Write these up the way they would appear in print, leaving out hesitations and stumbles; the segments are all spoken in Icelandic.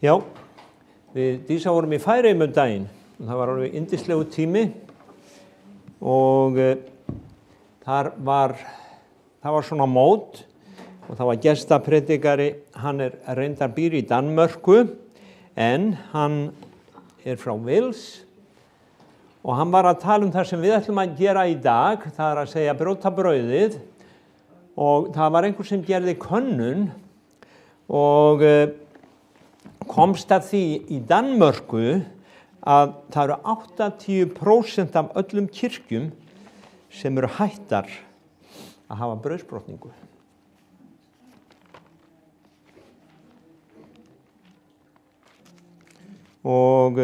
Já, við Dísa vorum í Færeyjum daginn. Það var alveg yndislegu tími og það var svona mót og það var gestapredikari, hann reyndar býr í Danmörku en hann frá Wales og hann var að tala það sem við ætlum að gera í dag, það að segja brjóta brauðið og það var einhver sem gerði könnun og komst að því í Danmörku að það eru 80% af öllum kirkjum sem eru hættar að hafa brauðsbrotningu. Og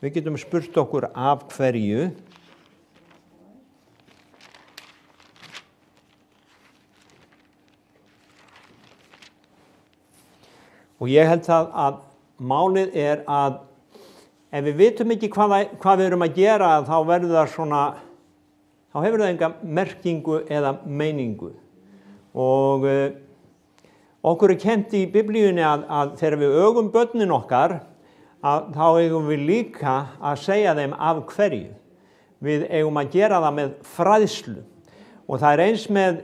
við getum spurt okkur af hverju. Og ég held að málið að ef við vitum ekki hvað við erum að gera, þá verður það svona, þá hefur það enga merkingu eða meiningu. Og okkur kennt í Biblíunni að þegar við ögum börnin okkar, þá eigum við líka að segja þeim af hverju. Við eigum að gera það með fræðslu. Og það eins með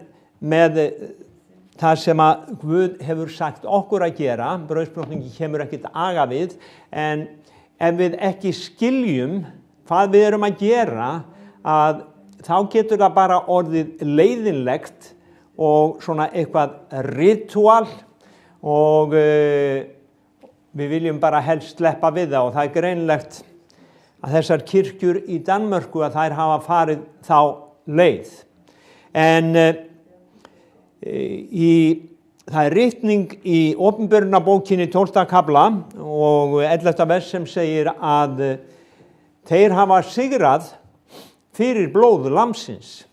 það sem að Guð hefur sagt okkur að gera, brauðsbrotningi kemur ekkert aga við, en ef við ekki skiljum hvað við erum að gera, þá getur það bara orðið leiðinlegt og svona eitthvað ritual og við viljum bara helst sleppa við það og það greinlegt að þessar kirkjur í Danmörku að þær hafa farið þá leið. En það ritning í Opinberunarbókinni 12. kafla og 11. vers sem segir að þeir hafa sigrað fyrir blóð lambsins.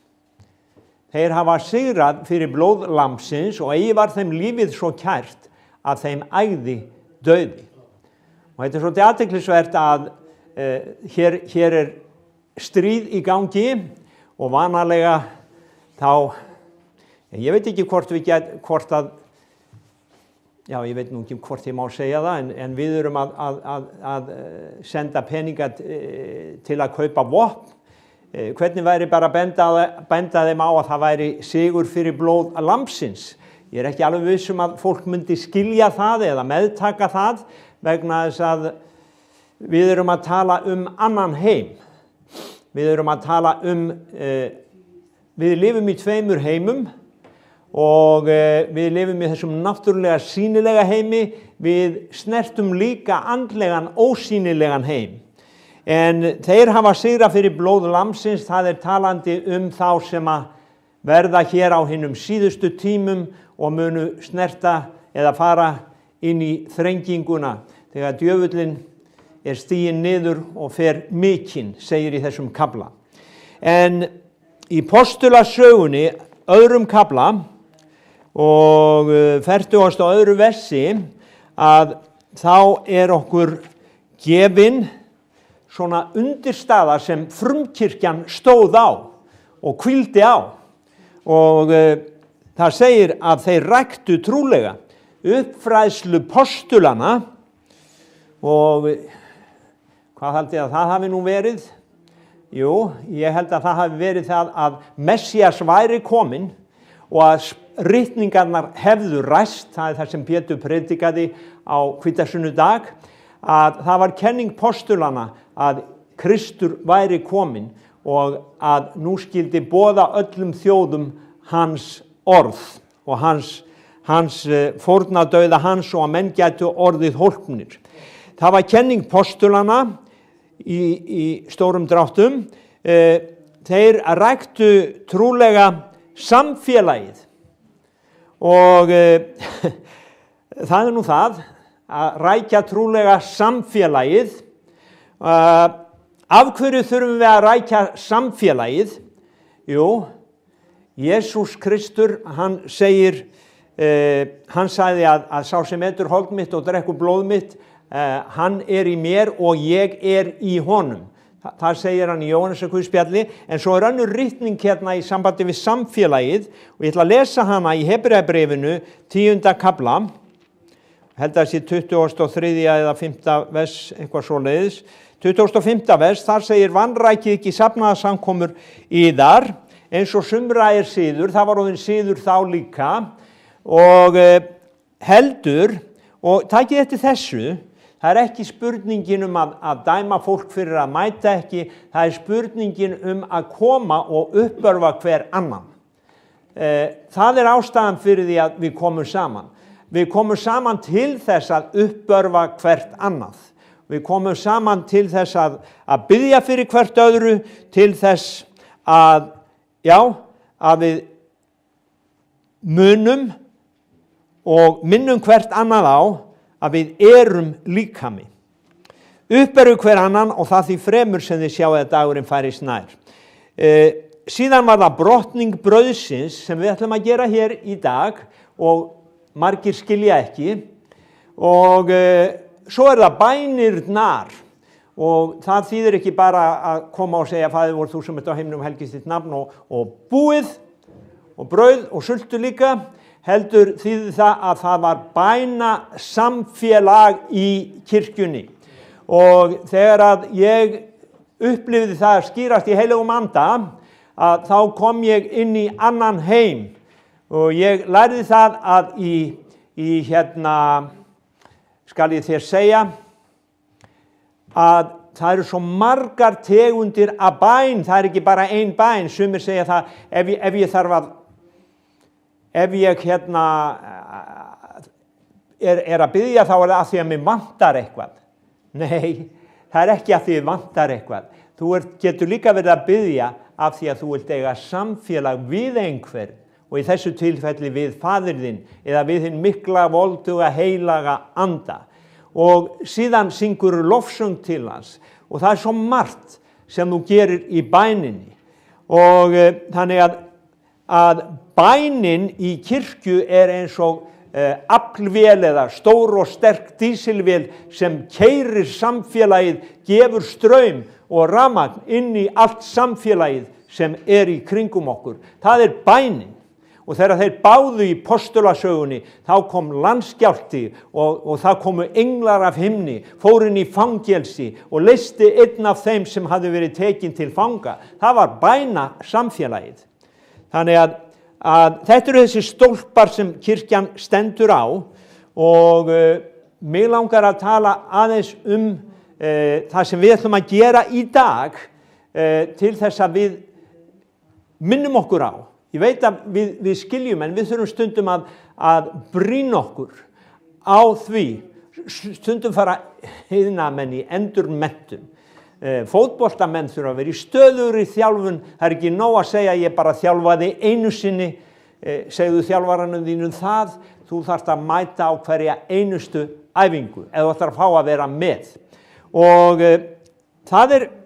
Þeir hafa sigrað fyrir blóð lambsins og eigi var þeim lífið svo kært að þeim ægði dauði. Og þetta svolítið athyglisvert að hér stríð í gangi og vanalega þá ég veit ekki hvort ég veit nú ekki hvort ég má segja það, en við erum að senda peninga til að kaupa vopn. Hvernig væri bara að benda þeim á að það væri sigur fyrir blóð lambsins? Ég ekki alveg viss að fólk myndi skilja það eða meðtaka það vegna þess að við erum að tala annan heim. Við erum að tala við lifum í tveimur heimum og við lifum í þessum náttúrulega sýnilega heimi, við snertum líka andlegan ósýnilegan heim. En þeir hafa sigrað fyrir blóð lambsins, það talandi þá sem að verða hér á hinum síðustu tímum og munu snerta eða fara inn í þrenginguna þegar djöfullinn stiginn niður og fer mikinn, segir í þessum kafla. En í Postulasögunni, öðrum kafla, og 40. og öðru versi að þá okkur gefin svona undirstaða sem frumkirkjan stóð á og hvíldi á og það segir að þeir ræktu trúlega uppfræðslu postulana og hvað haldið að það hafi nú verið? Jú, ég held að það hafi verið það að Messías væri kominn og að ritningarnar hefðu ræst, það það sem Pétur predikaði á hvítasunnudag, að það var kenning postulana að Kristur væri kominn og að nú skyldi boða öllum þjóðum hans orð og hans fórnardauða hans og að menn gætu orðið hólpnir. Það var kenning postulana í stórum dráttum. Þeir ræktu trúlega samfélagið og það nú það að rækja trúlega samfélagið. Af hverju þurfum við að rækja samfélagið? Jú, Jesús Kristur, hann segir, hann sagði að sá sem etur hold mitt og drekkur blóð mitt, hann í mér og ég í honum. Það segir hann í Jóhannesarguðspjalli, en svo önnur ritning hérna í sambandi við samfélagið og ég ætla að lesa hana í Hebreabréfinu 10. kafla, held að sé 23. eða 5. vers, eitthvað svoleiðis. 25. vers, þar segir vanrækið ekki safnaða samkomur yðar, eins og sumra siður, það var orðinn siður þá líka, og heldur, og takið eftir þessu, það ekki spurningin að dæma fólk fyrir að mæta ekki, það spurningin að koma og uppörfa hver annan. Það ástæðan fyrir því að við komum saman. Við komum saman til þess að uppörfa hvert annað. Við komum saman til þess að biðja fyrir hvert öðru, til þess að við munum og minnum hvert annað á að við erum líkami. Uppörfu hver annan og það því fremur sem þið sjáu að dagurinn færist nær. Síðan var það brotning brauðsins sem við ætlum að gera hér í dag og margir skilja ekki. Og svo það bænirnar og það þýðir ekki bara að koma og segja Faðir vor þú sem ert á himnum helgist þitt nafn og búið og brauð og sultu líka. Heldur þýðir það að það var bæna samfélag í kirkjunni og þegar að ég upplifði það að skýrast í heilugum anda að þá kom ég inn í annan heim og ég lærði það að í skal ég þér segja að það eru svo margar tegundir af bæn, það ekki bara ein bæn, sumir segja það ef ég þarf að ef ég að biðja þá það að því að mig vantar eitthvað. Nei, það ekki að því vantar eitthvað. Þú getur líka verið að biðja af því að þú vilt eiga samfélag við einhver og í þessu tilfelli við Faðir þinn eða við hinn mikla volduga heilaga anda. Og síðan syngur lofsöng til hans og það svo margt sem þú gerir í bæninni. Og þannig að bænin í kirkju eins og aflvél eða stór og sterk dísilvél sem keyrir samfélagið, gefur straum og rafmagn inn í allt samfélagið sem í kringum okkur. Það bænin. Og þegar þeir báðu í postulasögunni, þá kom landskjálfti og það komu englar af himni, fóru inn í fangelsi og leysti einn af þeim sem hafði verið tekinn til fanga. Það var bæna samfélagið. Þannig að þetta eru þessi stólpar sem kirkjan stendur á og mig langar að tala aðeins það sem við ætlum að gera í dag til þess að við minnum okkur á. Ég veit að við skiljum en við þurfum stundum að brýna okkur á því. Stundum fara heiðnamenn í endurmenntun. Fótboltamenn þurfa að vera í stöðugri þjálfun. Það ekki nóg að segja ég bara þjálfaði einu sinni. Segðu þjálfaranum þínum það. Þú þarft að mæta á hverja einustu æfingu eða þú þarft að fá að vera með. Og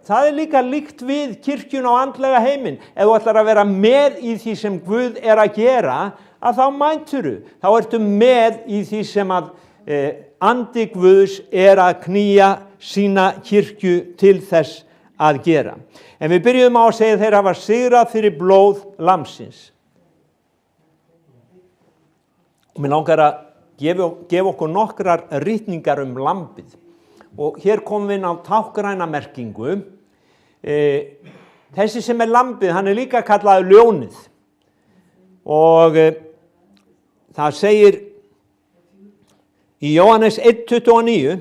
það líka líkt við kirkjun og andlega heiminn. Ef þú ætlar að vera með í því sem Guð að gera, að þá mæturu. Þá ertu með í því sem að andi Guðs að knýja sína kirkju til þess að gera. En við byrjum á að segja þeir hafa sigrað fyrir blóð lamsins. Og mér langar að gefa okkur nokkrar ritningar lambið. Og hér komum við inn á táknræna merkingu. Þessi sem lambið, hann líka kallaður ljónið. Og það segir í Jóhannes 1:29,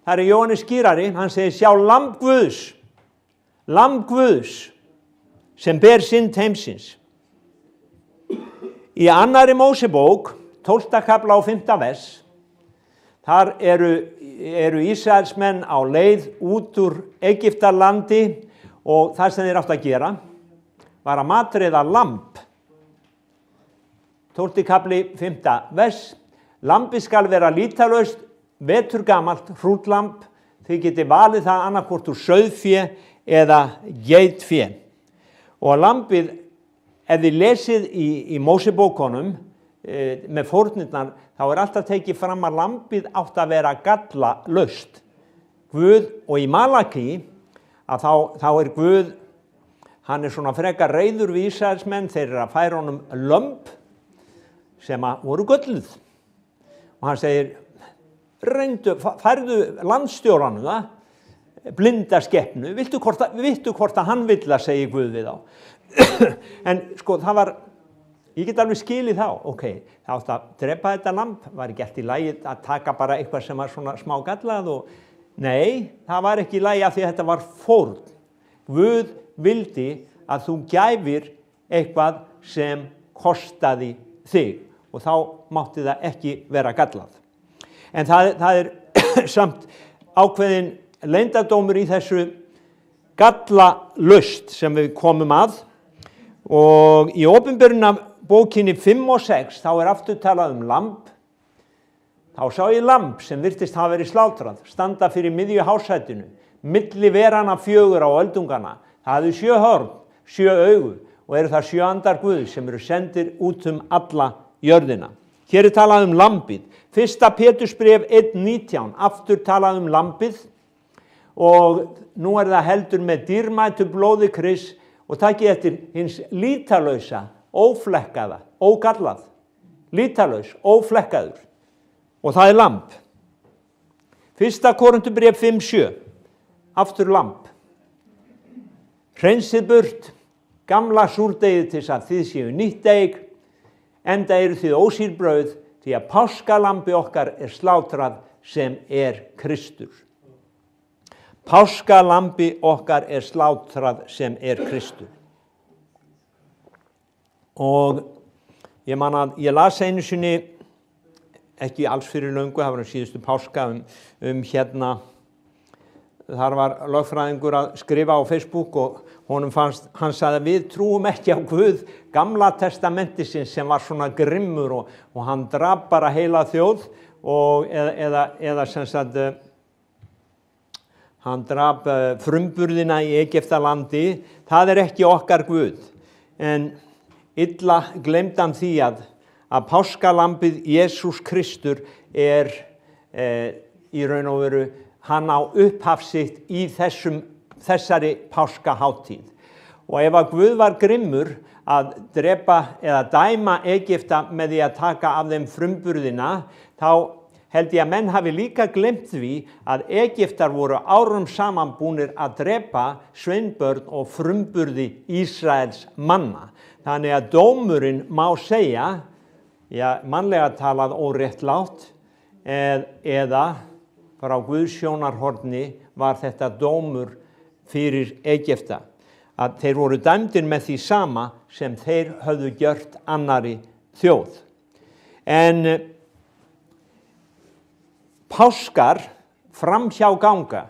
það Jóhannes skýrari, hann segir sjá lamb Guðs sem ber synd heimsins. Í annarri Mósebók, 12. kafla og 5. vers, þar eru Ísraelsmenn á leið út úr Egyptalandi og það sem þeir áttu að gera var að matreiða lamb. 12. kafli, 5. vers. Lambið skal vera lítalaust, veturgamalt hrútlamb. Þið getið valið það annarkvort úr sauðfé eða geitfé. Og lambið, ef þið lesið í Mósebókunum með fórnirnar, þá alltaf tekið fram að lambið átt að vera gallalaust. Guð og í Malaki, að þá Guð, hann svona frekar reiður við Ísraelsmenn, þeir að færa honum lömb sem að voru gölluð. Og hann segir, færðu landstjóranum það, blinda skepnu, vittu hvort að hann vill að segja Guð við þá. En sko það var, ég get alveg skilið þá, ok, það átti að drepa þetta lamb, var ekki allt í lagi að taka bara eitthvað sem var svona smá gallað og nei, það var ekki í lagi af því að þetta var fórn. Guð vildi að þú gæfir eitthvað sem kostaði þig og þá mátti það ekki vera gallað. En það samt ákveðin leyndardómur í þessu gallalust sem við komum að og í opinberuna bókinni 5 og 6 þá aftur talað lamb. Þá sá ég lamb sem virtist hafa verið slátrað, standa fyrir miðju hásætinu, milli verana 4 á öldungana. Það hafði 7 horn, 7 augu og eru það 7 andar Guðs sem eru sendir út alla jörðina. Hér talað lambið. 1. Pétursbréf 1:19, aftur talað lambið og nú það heldur með dýrmætu blóði Krists og takið eftir hins lítalausa, óflekkaða, ógallað, lítalaus, óflekkaður. Og það lamb. 1. Korinthubréf 5:7, aftur lamb. Hreinsið burt, gamla súrdegið til að þið séu nýtt deig, enda eru þið ósýr brauð, því að páskalambi okkar slátrað sem Kristur. Páskalambi okkar slátrað sem Kristur. Og ég man að ég las einu sinni, ekki alls fyrir löngu, það var síðustu páska hérna, þar var lögfræðingur að skrifa á Facebook og honum fannst, hann sagði að við trúum ekki á Guð Gamla testamentisins sem var svona grimmur og hann drap bara heila þjóð og eða sem sagt hann drap frumburðina í Egyptalandi. Það ekki okkar Guð. En illa gleymdi hann því að páskalambið Jesús Kristur í raun og veru, hann á upphaf sitt í þessari páskaháttíð. Og ef að Guð var grimmur að drepa eða dæma Egypta með því að taka af þeim frumburðina, þá held ég að menn hafi líka gleymt því að Egyptar voru árum saman búnir að drepa sveinbörn og frumburði Ísraels manna. Þannig að dómurinn má segja, mannlega talað óréttlátt, eða frá Guðs sjónarhorni var þetta dómur fyrir Egypta. Að þeir voru dæmdir með því sama sem þeir höfðu gjört annarri þjóð. En páskar framhjá ganga,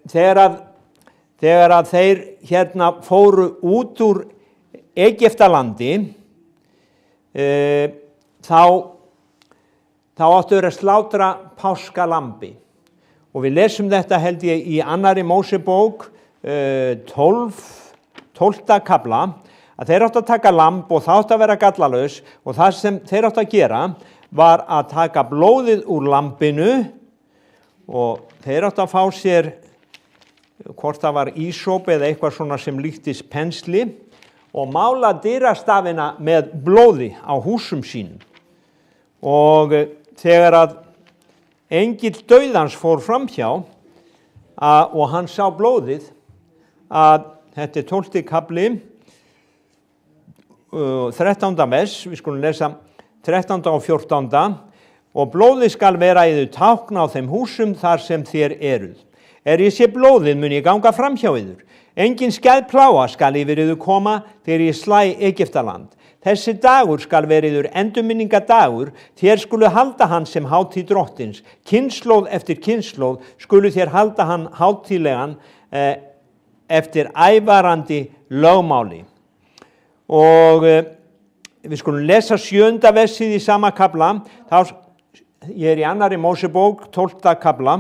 þegar að þeir hérna fóru út úr Egyptalandi, þá áttu þeir að slátra páskalambi. Og við lesum þetta held ég í annarri Mósebók 12. kafla, að þeir áttu að taka lamb og það áttu að vera gallalaus og það sem þeir áttu að gera var að taka blóðið úr lambinu og þeir áttu að fá sér, hvort það var ísóp eða eitthvað svona sem líktist pensli og mála dyrastafina með blóði á húsum sínum. Og þegar að engill dauðans fór framhjá og hann sá blóðið, að þetta 12. kafli, 13. vers, við skulum lesa 13. og 14. Og blóðið skal vera í þau tákn á þeim húsum þar sem þér eruð. Ég sé blóðið mun ég ganga framhjá yður. Engin skæðplága skal yfir yður koma þegar ég slæ Egyptaland. Þessi dagur skal vera yður endurminningadagur, þér skulu halda hann sem hátíð drottins. Kynslóð eftir kynslóð skulu þér halda hann hátíðlegan eftir ævarandi lögmáli. Og við skulum lesa 7. versið í sama kafla. Ég í annarri Mósebók 12. kafla.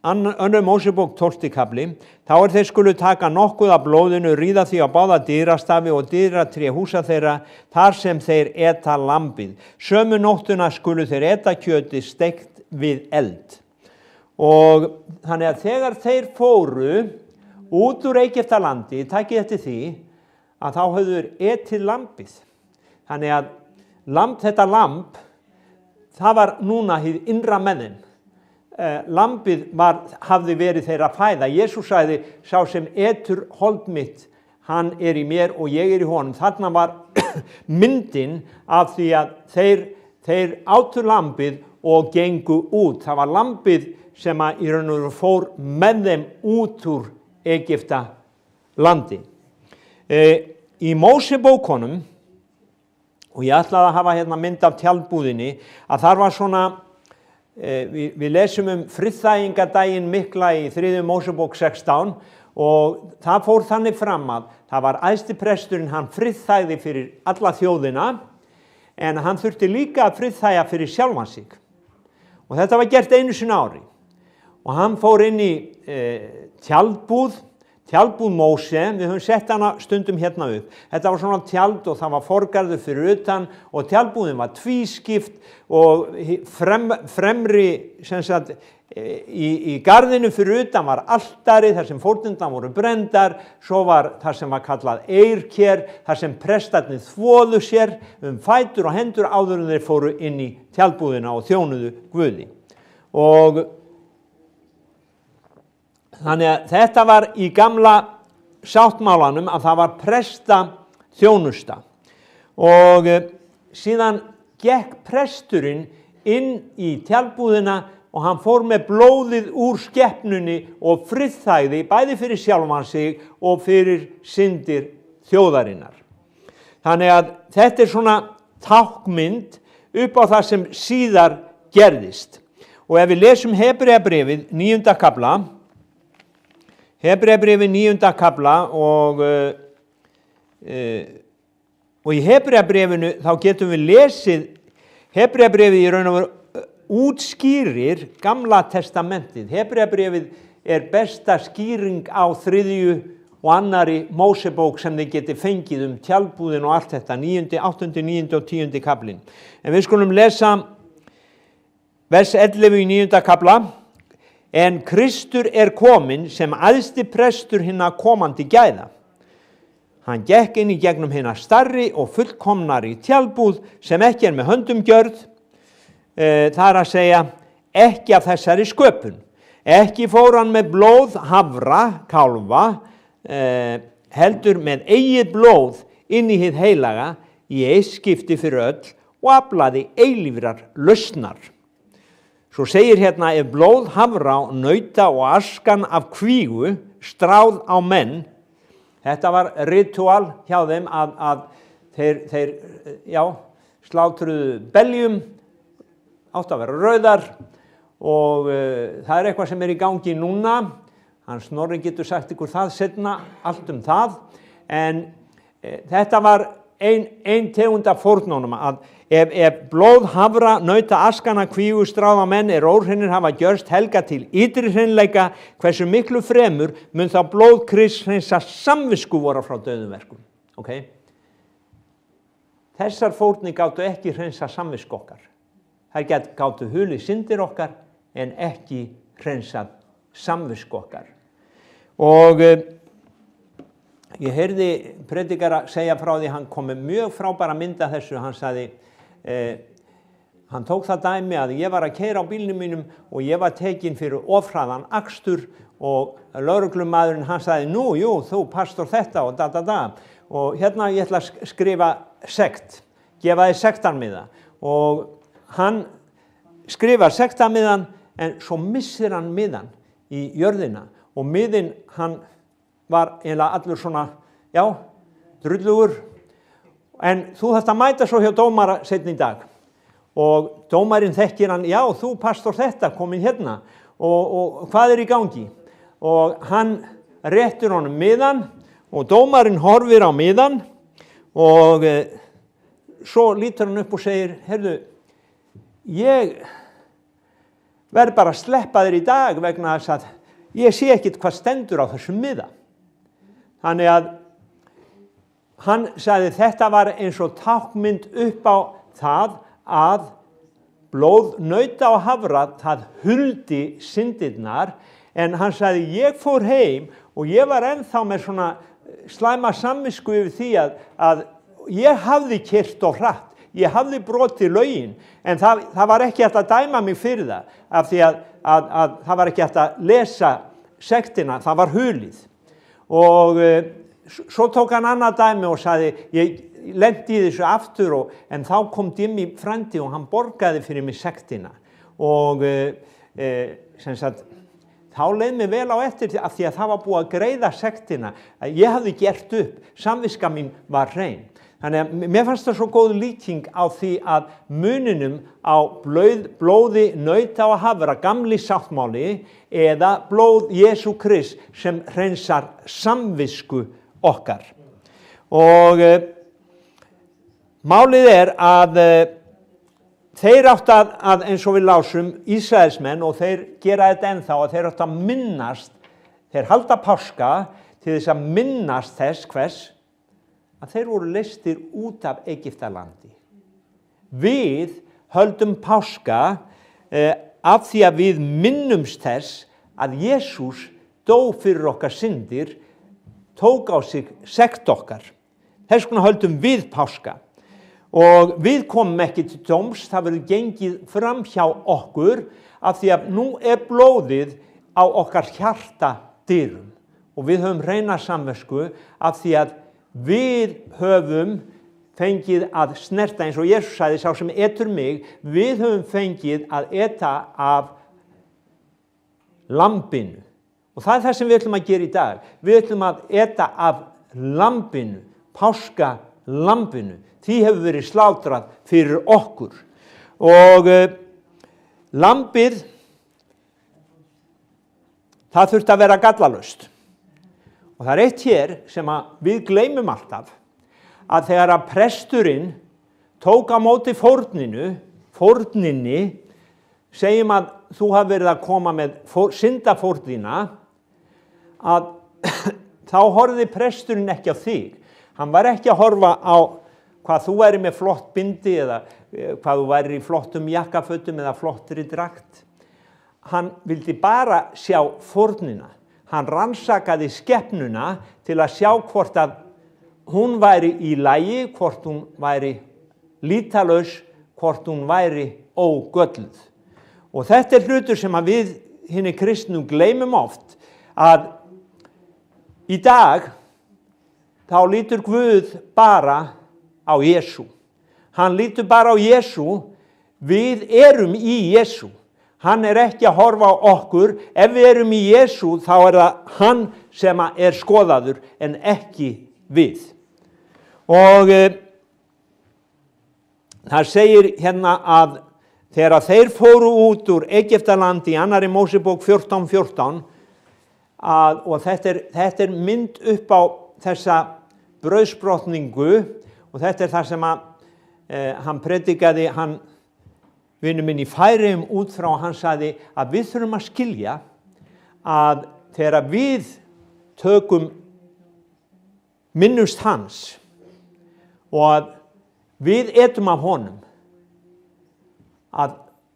Önnur Mósebók 12. kafli. Þá þeir skulu taka nokkuð af blóðinu, ríða því á báða dyrastafi og dyratré húsa þeirra, þar sem þeir eta lambið. Sömu nóttuna skulu þeir eta kjötið steikt við eld. Og þannig að þegar þeir fóru út úr Egyptalandi, takið eftir því, að þá höfðu þeir etið lambið. Þannig að þetta lamb, það var núna hið innra með þeim. Lambið hafði verið þeirra fæða. Jesús sagði, sá sem etur hold mitt, hann í mér og ég í honum. Þarna var myndin af því að þeir átu lambið og gengu út. Það var lambið sem að í raun og veru fór með þeim út úr Egyptalandi. Í Mósebókunum, og ég ætlaði að hafa hérna mynd af tjaldbúðinni, að þar var svona, við lesum friðþægingadaginn mikla í 3. Mósebók 16 og það fór þannig fram að það var æðstipresturinn, hann friðþægði fyrir alla þjóðina, en hann þurfti líka að friðþægja fyrir sjálfan sig. Og þetta var gert einu sinni ári. Og hann fór inn í tjaldbúð Móse, við höfum sett hana stundum hérna upp. Þetta var svona tjald og það var forgarður fyrir utan og tjaldbúðin var tvískipt og fremri sem sagt, í garðinu fyrir utan var altari þar sem fórnirnar voru brenndar, svo var það sem var kallað eirker, þar sem prestarnir þvoðu sér fætur og hendur áður en þeir fóru inn í tjaldbúðina og þjónuðu Guði. Og þannig að þetta var í gamla sáttmálanum að það var presta þjónusta og síðan gekk presturinn inn í tjaldbúðina og hann fór með blóðið úr skepnunni og friðþægði bæði fyrir sjálfan sig og fyrir syndir þjóðarinnar. Þannig að þetta svona tákmynd upp á það sem síðar gerðist. Og ef við lesum Hebreabréfið 9. kafla, Hebreabréfið 9. kafla og í Hebreabréfinu þá getum við lesið, Hebreabréfið í raun og veru útskýrir Gamla testamentið. Hebreabréfið besta skýring á 3. og 2. Mósebók sem þið geti fengið tjaldbúðin og allt þetta, 9., 8., 9. og 10. kaflin. En við skulum lesa vers 11 í 9. kafla. En Kristur kominn sem æðsti prestur hinna komandi gæða. Hann gekk inn í gegnum hinna stærri og fullkomnari tjaldbúð sem ekki með höndum gjörð, það að segja ekki af þessari sköpun. Ekki fór hann með blóð hafra, kálfa, heldur með eigið blóð inn í hið heilaga í eitt skipti fyrir öll og aflaði eilífrar lausnar. Svo segir hérna, ef blóð hafra, nauta og askan af kvígu stráð á menn, þetta var ritual hjá þeim að þeir slátruðu beljum, átt að vera rauðar og það eitthvað sem í gangi núna, hann Snorri getur sagt ykkur það seinna, allt það, en þetta var ein tegund af fórnunum að ef blóð hafra, nauta, askana, kvígu, stráða menn óhreinir hafa gjörst helga til ytri hreinleika, hversu miklu fremur mun þá blóð Krists hreinsa samvisku voru frá dauðum verkum. Okay? Þessar fórnir gátu ekki hreinsa samvisku okkar. Þær gátu hulið syndir okkar en ekki hreinsað samvisku okkar. Og ég heyrði predikara segja frá því, hann kom með mjög frábæra mynd af þessu, hann sagði, hann tók það dæmi að ég var að keyra á bílnum mínum og ég var tekinn fyrir ofhraðan akstur og lögreglumaðurinn hann sagði, jú, þú pastor þetta og da. Og hérna ég ætla að skrifa sekt, gefa þið sektarmiða. Og hann skrifar sektarmiðan en svo missir hann miðan í jörðina og miðin hann var eiginlega allur svona, drullugur. En þú þarft að mæta svo hjá dómara seinna í dag. Og dómarinn þekkir hann, þú pastor þetta, komin hérna. Og hvað í gangi? Og hann réttur honum miðan og dómarinn horfir á miðan og svo lítur hann upp og segir, heyrðu, ég verð bara að sleppa þér í dag vegna þess að ég sé ekkert hvað stendur á þessum miða. Þannig að hann sagði þetta var eins og tákmynd upp á það að blóð nauta og hafra, það huldi syndirnar, en hann sagði, ég fór heim og ég var ennþá með svona slæma samvisku yfir því að ég hafði keyrt of hratt, ég hafði brotið lögin, en það var ekki hægt að dæma mig fyrir það, af því að það var ekki hægt að lesa sektina, það var hulið. Og svo tók hann annað dæmi og sagði, ég lenti í þessu aftur, en þá kom Jimmy frændi og hann borgaði fyrir mig sektina. Og sem sagt, þá leið mér vel á eftir af því að það var búið að greiða sektina. Ég hafði gert upp, samviska mín var hrein. Þannig að mér fannst það svo góð líking á því að muninum á blóði nauta og hafra, gamli sáttmáli, eða blóð Jesú Krist sem hreinsar samvisku okkar. Og málið að þeir áttu að eins og við lásum, Ísraelsmenn, og þeir gera þetta ennþá, að þeir áttu að minnast, þeir halda páska til þess að minnast þess hvers, að þeir voru leystir út af Egyptalandi. Við höldum páska af því að við minnumst þess að Jesús dó fyrir okkar syndir, tók á sig sekt okkar. Þess vegna höldum við páska. Og við komum ekki til dóms, það verður gengið fram hjá okkur af því að nú blóðið á okkar hjartadyrum. Og við höfum hreina samvisku af því að við höfum fengið að snerta, eins og Jesús sagði, sá sem etur mig, við höfum fengið að eta af lambinu. Og það það sem við ætlum að gera í dag. Við ætlum að eta af lambinu, páska lambinu. Því hefur verið slátrað fyrir okkur. Og lambið, það þurfti að vera gallalaust. Og það eitt hér sem við gleymum alltaf, að þegar að presturinn tók á móti fórninni, segjum að þú hafi verið að koma með syndafórnina, að þá horfði presturinn ekki á þig. Hann var ekki að horfa á hvað þú væri með flott bindi eða hvað þú væri í flottum jakkafötum eða flottri drakt. Hann vildi bara sjá fórnina. Hann rannsakaði skepnuna til að sjá hvort að hún væri í lagi, hvort hún væri lítalaus, hvort hún væri ógölluð. Og þetta hlutur sem að við hinni kristnu gleymum oft, að í dag þá lítur Guð bara á Jesú. Hann lítur bara á Jesú, við erum í Jesú. Hann ekki að horfa á okkur, ef við erum í Jesú þá það hann sem er skoðaður en ekki við. Og það segir hérna að þegar þeir fóru út úr Egyptalandi í 2. Mósebók 14:14, og þetta mynd upp á þessa brauðsbrotningu, og þetta það sem hann predikaði, vinur minn í Færeyjum út frá, hann sagði að við þurfum að skilja að þegar við tökum minnumst hans og að við etum af honum, að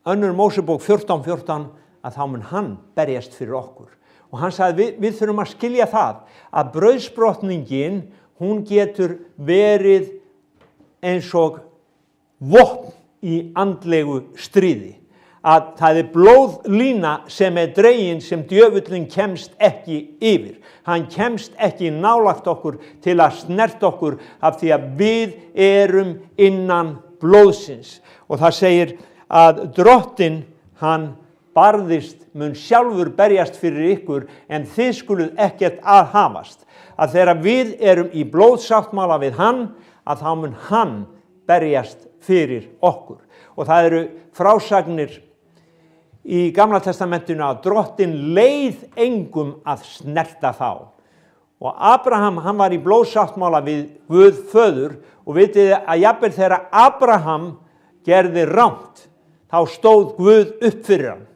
2. Mósebók 14:14, að þá mun hann berjast fyrir okkur. Og hann sagði við þurfum að skilja það að brauðsbrotningin, hún getur verið eins og vopn í andlegu stríði. Að það blóðlína sem dregin sem djöfullinn kemst ekki yfir. Hann kemst ekki nálægt okkur til að snerta okkur af því að við erum innan blóðsins. Og það segir að drottinn, hann barðist, mun sjálfur berjast fyrir ykkur, en þið skuluð ekkert aðhafast. Að þegar við erum í blóðsáttmála við hann, að þá mun hann berjast fyrir okkur. Og það eru frásagnir í Gamla testamentinu að drottinn leið engum að snerta þá. Og Abraham, hann var í blóðsáttmála við Guð föður, og vitið að jafnvel þegar Abraham gerði rangt, þá stóð Guð upp fyrir hann.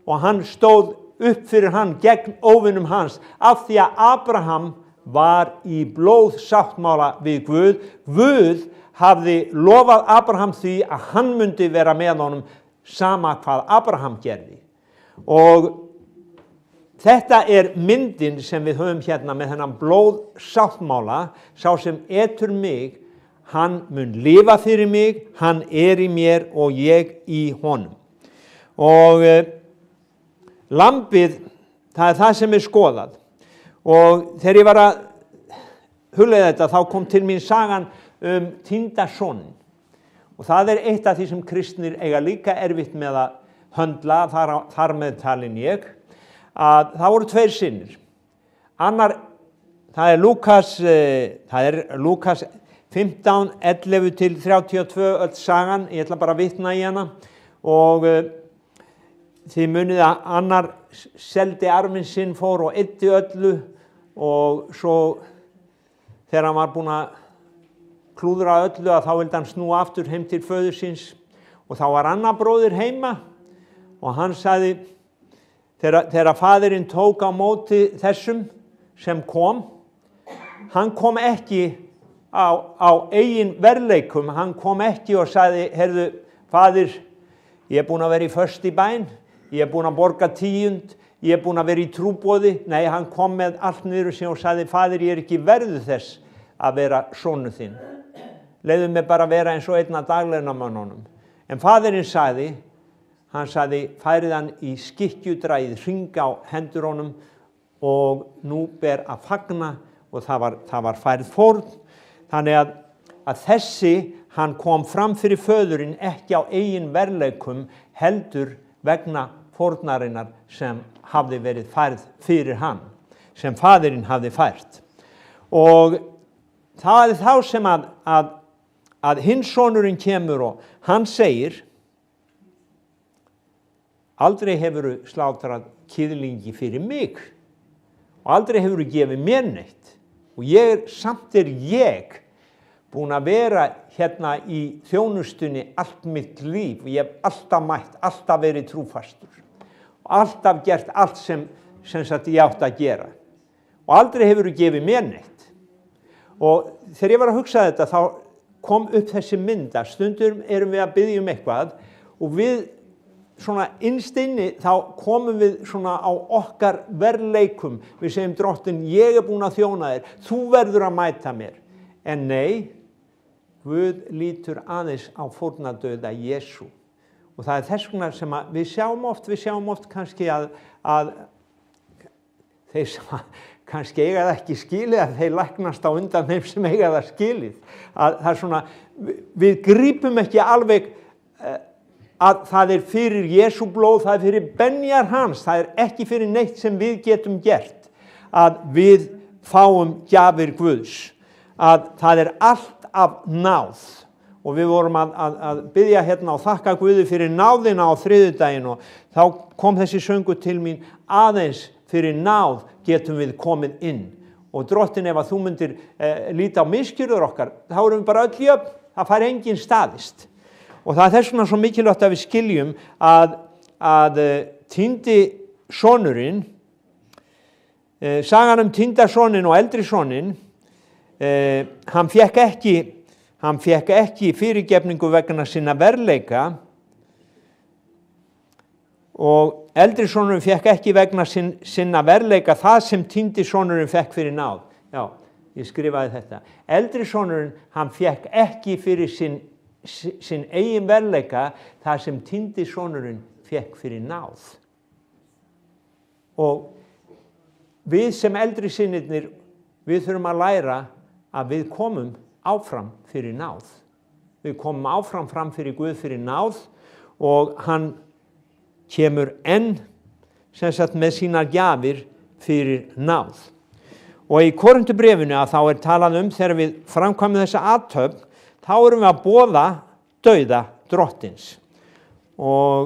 Og hann stóð upp fyrir hann gegn óvinum hans, af því að Abraham var í blóðsáttmála við Guð. Guð hafði lofað Abraham því að hann myndi vera með honum sama hvað Abraham gerði. Og þetta myndin sem við höfum hérna með þennan blóðsáttmála, sá sem etur mig, hann mun lifa fyrir mig, hann í mér og ég í honum. Og lambið, það það sem skoðað. Og þegar ég var að hugleiða þetta, þá kom til mín sagan týnda soninn. Og það eitt af því sem kristnir eiga líka erfitt með að höndla, þar með talin ég, að það voru 2 synir. Annar, það Lúkas 15, 11 til 32 öll sagan, ég ætla bara að vitna í hana, og þið munið að annar seldi arfinn sinn, fór og eyddi öllu, og svo þegar hann var búinn að klúðra öllu, að þá vildi hann snúa aftur heim til föður síns, og þá var annar bróðir heima, og hann sagði, þegar faðirinn tók á móti þessum sem kom, hann kom ekki á eigin verðleikum, hann kom ekki og sagði, heyrðu, faðir, ég búinn að vera í föstu bæn, ég búinn að borga 10, ég búinn að vera í trúboði. Nei, hann kom með allt niður sig og sagði, faðir, ég ekki verður þess að vera sonur þinn. Leyfðu mig bara að vera eins og einn af daglaunamönnunum. En faðirinn sagði, hann sagði, færið hann í skikkjudragið, hring á hendur honum, og nú ber að fagna, og það var færð fórn. Þannig að þessi, hann kom fram fyrir föðurinn ekki á eigin verðleikum, heldur vegna fórnarinnar sem hafði verið færð fyrir hann, sem faðirinn hafði fært. Og það þá sem að hinn sonurinn kemur, og hann segir, aldrei hefurðu slátrað kýðlingi fyrir mig, og aldrei hefurðu gefið mér neitt, og samt ég búinn að vera hérna í þjónustunni allt mitt líf, og ég hef alltaf mætt, alltaf verið trúfastur, og alltaf gert allt sem sagt ég átti að gera, og aldrei hefurðu gefið mér neitt. Og þegar ég var að hugsa þetta, þá kom upp þessi mynd að stundum erum við að biðja eitthvað, og við svona innst inni þá komum við svona á okkar verðleikum. Við segjum, Drottinn, ég búinn að þjóna þér, þú verður að mæta mér. En nei, Guð lítur aðeins á fórnardauða Jesú. Og það þess vegna sem við sjáum oft kannski að þeir sem kannski eiga það ekki skilið, að þeir læknast á undan þeim sem eiga það skilið. Að það svona, við grípum ekki alveg að það fyrir Jesú blóð, það fyrir benjar hans, það ekki fyrir neitt sem við getum gert, að við fáum gjafir Guðs, að það allt af náð. Og við vorum að biðja hérna og þakka Guði fyrir náðina á þriðjudaginn, og þá kom þessi söngur til mín, aðeins fyrir náð getum við komið inn. Og Drottinn, ef að þú myndir líta á misgjörður okkar, þá erum við bara öll jöfn, það fær enginn staðist. Og það þess vegna svo mikilvægt að við skiljum að týndi sonurinn, sagan týnda soninn og eldri soninn, hann fékk ekki fyrirgefningu vegna sinna verðleika, og eldri sonurinn fékk ekki vegna sinna verðleika það sem týndi sonurinn fékk fyrir náð. Já, ég skrifaði þetta. Eldri sonurinn, hann fékk ekki fyrir sinn eigin verðleika það sem týndi sonurinn fékk fyrir náð. Og við sem eldri synirnir, við þurfum að læra að við komum áfram fyrir náð. Við komum áfram fram fyrir Guð fyrir náð, og hann kemur enn sem sagt með sínar gjafir fyrir náð. Og í Korinthubréfinu að þá talað þegar við framkvæmum þessa athöfn, þá erum við að boða dauða Drottins. Og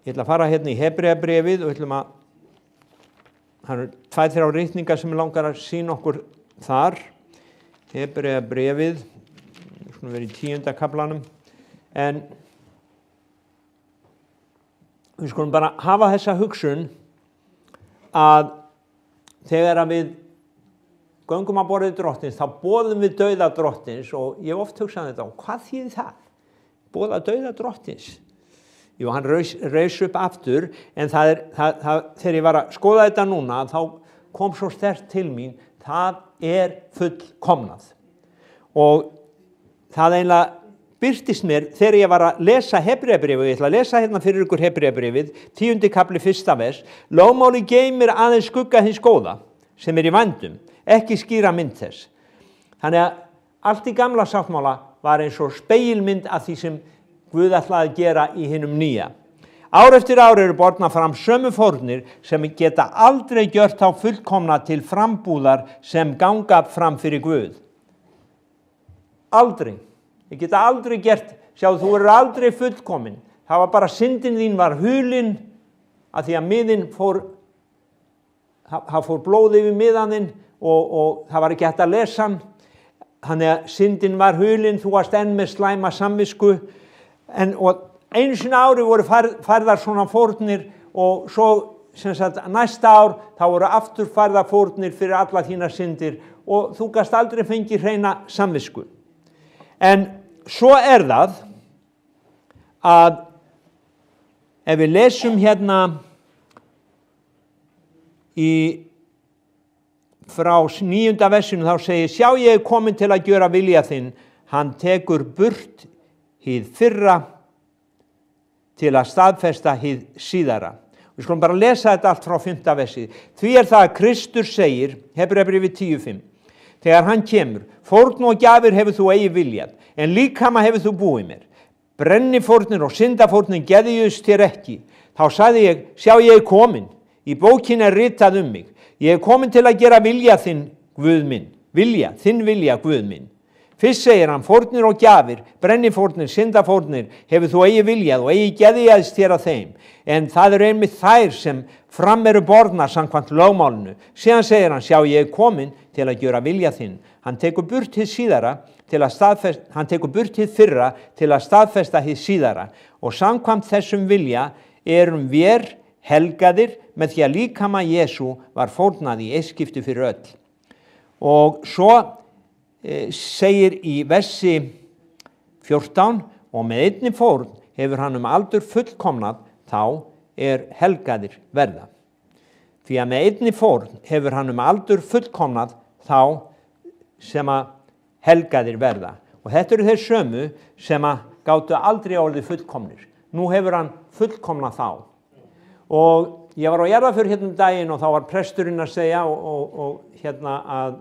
ég ætla að fara hérna í Hebreabréfið, og það eru 2-3 ritningar sem langar að sýna okkur þar. Hebreabréfið, svona verið í 10. kaflanum, en við skulum bara hafa þessa hugsun að þegar að við göngum að borðið Drottins, þá boðum við dauða Drottins, og ég hef oft hugsað þetta, og hvað þýðir það? Boða dauða Drottins. Jú, hann reis upp aftur, en þegar ég var að skoða þetta núna, þá kom svo sterkt til mín, það fullkomnað. Og það eiginlega birtist mér þegar ég var að lesa Hebreabréfið, ég ætla að lesa hérna fyrir ykkur Hebreabréfið, 10. kafli 1. vers, lögmáli geymir aðeins skugga hins góða, sem í vændum, ekki skýra mynd þess. Þannig að allt í gamla sáttmála var eins og spegilmynd af því sem Guð ætlaði að gera í hinum nýja. Ár eftir ár eru bornar fram sömu fórnir sem geta aldrei gjört þá fullkomna til frambúðar sem ganga fram fyrir Guð. Aldrei. Ég geta aldrei gert, sjáðu, þú eru aldrei fullkomin. Það var bara syndin þín var hulin, að því að miðin það fór blóð yfir miðaninn og það var ekki hægt að lesa hann. Þannig að syndin var hulin, þú varst enn með slæma samvisku. Og einu sinni ári voru færðar svona fórnir og svo næsta ár þá voru aftur færðar fórnir fyrir alla þína syndir og þú gast aldrei fengið hreina samvisku. En svo það að ef við lesum hérna frá 9. versinu þá segir, sjá ég komin til að gjöra vilja þinn, hann tekur burt hið fyrra til að staðfesta hið síðara. Við skulum bara lesa þetta allt frá 5. versi. Því það að Kristur segir, Hebreabréfið 10:5, þegar hann kemur, fórn og gjafir hefur þú eigi viljað, en líkama hefur þú búið mér. Brennifórnir og syndafórnir geðjuðust þér ekki. Þá sagði ég, sjá ég komin, í bókinni ritað mig. Ég komin til að gera vilja þinn, Guð minn. Þinn vilja, Guð minn. Fyrst segir hann, fórnir og gjafir, brennifórnir, syndafórnir, hefur þú eigi viljað og eigi geðjaðist þér að þeim. En það einmitt þær sem fram eru borðnar samkvæmt lögmálinu. Síðan segir hann, sjá ég komin til að gjöra vilja þinn. Hann tekur burt hið síðara hann tekur burt hið fyrra til að staðfesta hið síðara. Og samkvæmt þessum vilja erum við helgaðir með því að líkama Jesú var fórnað í eitt fyrir öll. Og svo segir í versi 14, og með einni fórn hefur hann aldur fullkomnað, þá helgaðir verða. Því að með einni fórn hefur hann aldur fullkomnað, þá sem að helgaðir verða. Og þetta eru þeir sömu sem að gátu aldrei orðið fullkomnir. Nú hefur hann fullkomnað þá. Og ég var á jarðarför hérna daginn og þá var presturinn að segja og hérna að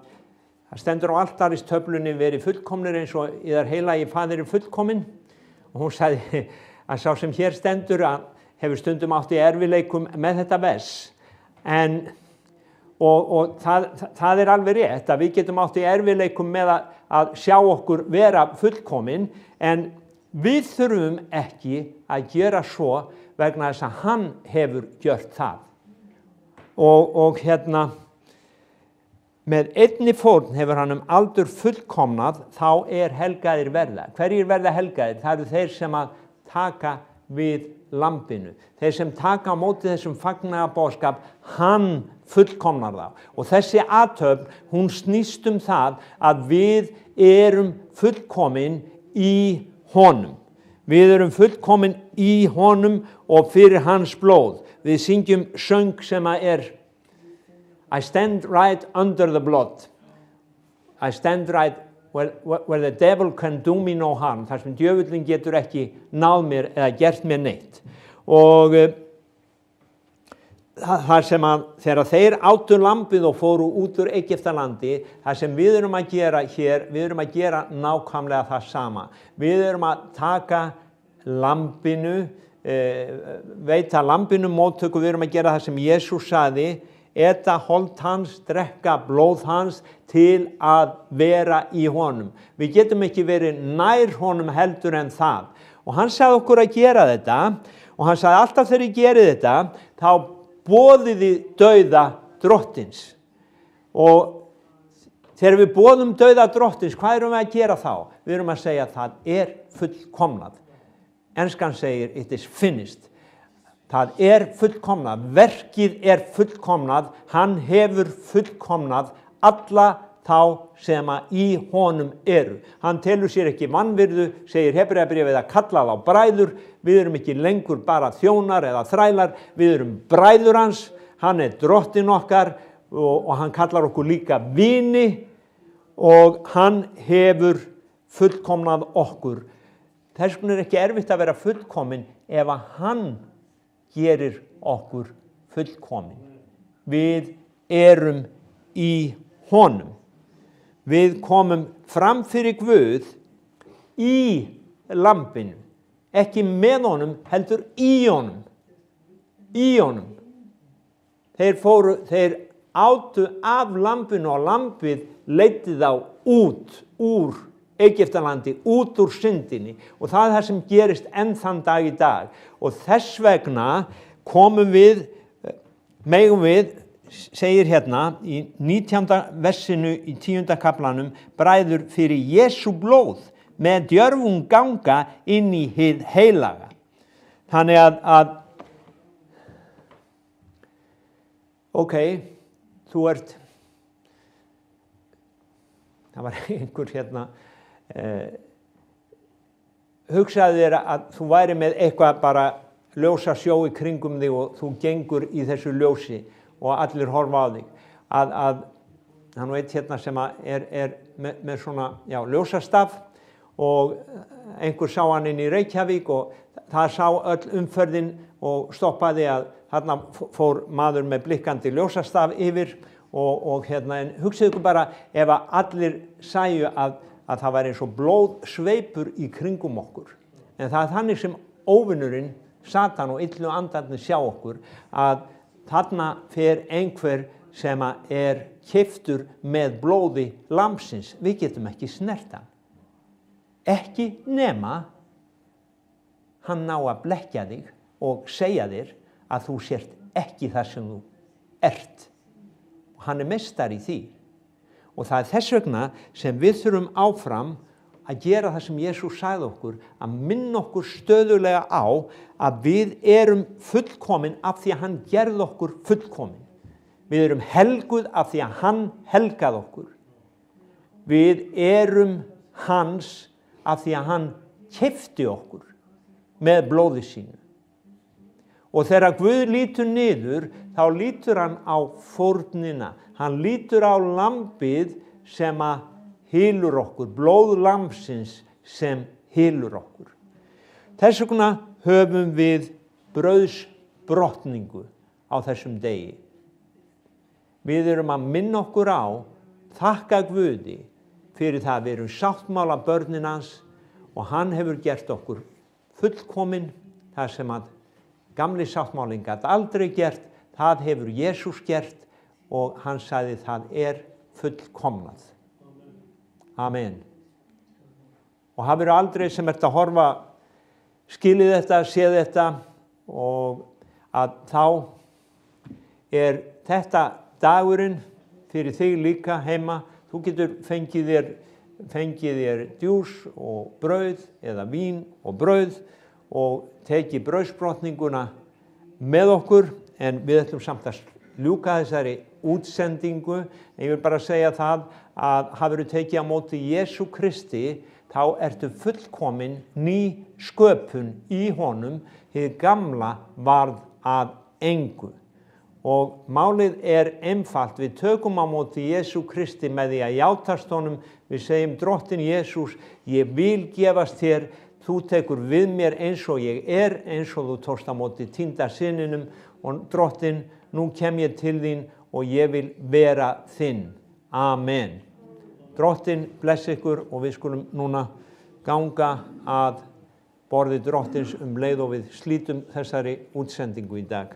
það stendur á altaristöflunni verið fullkomnir eins og í þar heilagi faðir fullkomin. Og hún sagði að sá sem hér stendur að hefur stundum átt í erfiðleikum með þetta vers. Og það alveg rétt að við getum átt í erfiðleikum með að sjá okkur vera fullkomin, en við þurfum ekki að gera svo vegna þess að hann hefur gjört það. Og hérna, með einni fórn hefur hann aldur fullkomnað, þá helgaðir verða. Hverjir verða helgaðir? Það eru þeir sem að taka við lambinu. Þeir sem taka á móti þessum fagnaðarboðskap, hann fullkomnar þá. Og þessi athöfn, hún snýst það að við erum fullkomin í honum. Við erum fullkomin í honum og fyrir hans blóð. Við syngjum söng sem að I stand right under the blood. I stand right where the devil can do me no harm. Þar sem djöfullinn getur ekki náð mér eða gert mér neitt. Og þar sem að þegar þeir áttu lambið og fóru út úr Egyptalandi, það sem við erum að gera hér, við erum að gera nákvæmlega það sama. Við erum að taka lambinu, veita lambinu móttöku, við erum að gera það sem Jesús sagði, eta hold hans, drekka blóð hans til að vera í honum. Við getum ekki verið nær honum heldur en það. Og hann sagði okkur að gera þetta, og hann sagði alltaf þegar ég geri þetta, þá boðiði dauða drottins. Og þegar við boðum dauða drottins, hvað erum við að gera þá? Við erum að segja að það fullkomnað. Enskan segir it is finished. Það fullkomnað, verkið fullkomnað, hann hefur fullkomnað alla þá sem að í honum eru. Hann telur sér ekki vanvirðu, segir Hebreabréfið, að kalla þá bræður. Við erum ekki lengur bara þjónar eða þrælar, við erum bræður hans. Hann er drottinn okkar og hann kallar okkur líka vini og hann hefur fullkomnað okkur. Þess vegna er ekki erfitt að vera fullkomin ef að hann gerir okkur fullkomin. Við erum í honum. Við komum fram fyrir Guð í lambinu, ekki með honum, heldur í honum. Í honum. Þeir átu af lambinu og lambið leiddi þá út úr Egyptalandi, út úr syndinni og það er það sem gerist enn þann dag í dag. Og þess vegna megum við, segir hérna í 19. versinu í 10. kaflanum, bræður fyrir Jesú blóð með djörfum ganga inn í hið heilaga. Þannig að ok, það var einhver hérna, hugsaði þér að þú væri með eitthvað bara ljósa sjó í kringum þig og þú gengur í þessu ljósi og allir horfa á þig. Það er nú eitt hérna sem er með svona, ljósastaf og einhver sá hann inn í Reykjavík og það sá öll umferðin og stoppaði að þarna fór maður með blikkandi ljósastaf yfir og hérna, en hugsið ykkur bara ef að allir sæju að það væri eins og blóðsveipur í kringum okkur. En það er þannig sem óvinurinn, Satan og illu andarnir sjá okkur, að þarna fer einhver sem er keyptur með blóði lambsins. Við getum ekki snert hann. Ekki nema hann ná að blekkja þig og segja þér að þú sért ekki það sem þú ert. Og hann er meistari í því. Og það er þess vegna sem við þurfum áfram að gera það sem Jesús sagði okkur, að minna okkur stöðulega á að við erum fullkomin af því að hann gerði okkur fullkomin. Við erum helguð af því að hann helgaði okkur. Við erum hans af því að hann keypti okkur með blóði sínu. Og þegar Guð lítur niður, þá lítur hann á fórnina. Hann lítur á lambið sem að hylur okkur, blóð lambsins sem hylur okkur. Þess vegna höfum við brauðsbrotningu á þessum degi. Við erum að minna okkur á, þakka Guði fyrir það að við erum sáttmála börnin hans og hann hefur gert okkur fullkomin. Það sem að gamli sáttmálinn gat aldrei gert, það hefur Jesús gert og hann sagði það er fullkomnað. Amen. Og hafið aldrei sem ert að horfa, skilið þetta, séð þetta og að þá er þetta dagurinn fyrir þig líka heima. Þú getur fengið þér djús og brauð eða vín og brauð og tekið brauðsbrotninguna með okkur, en við ætlum samt að ljúka þessari útsendingu. En ég vil bara segja það að hafirðu tekið á móti Jesú Kristi, þá ertu fullkomin ný sköpun í honum, hið gamla varð að engu. Og málið er einfalt, við tökum á móti Jesú Kristi með því að játast honum, við segjum drottinn Jesús, ég vil gefast þér, þú tekur við mér eins og ég er, eins og þú tókst á móti týnda syninum, og drottinn, nú kem ég til þín og ég vil vera þinn. Amen. Drottinn bless ykkur og við skulum núna ganga að borði drottins leið og við slítum þessari útsendingu í dag.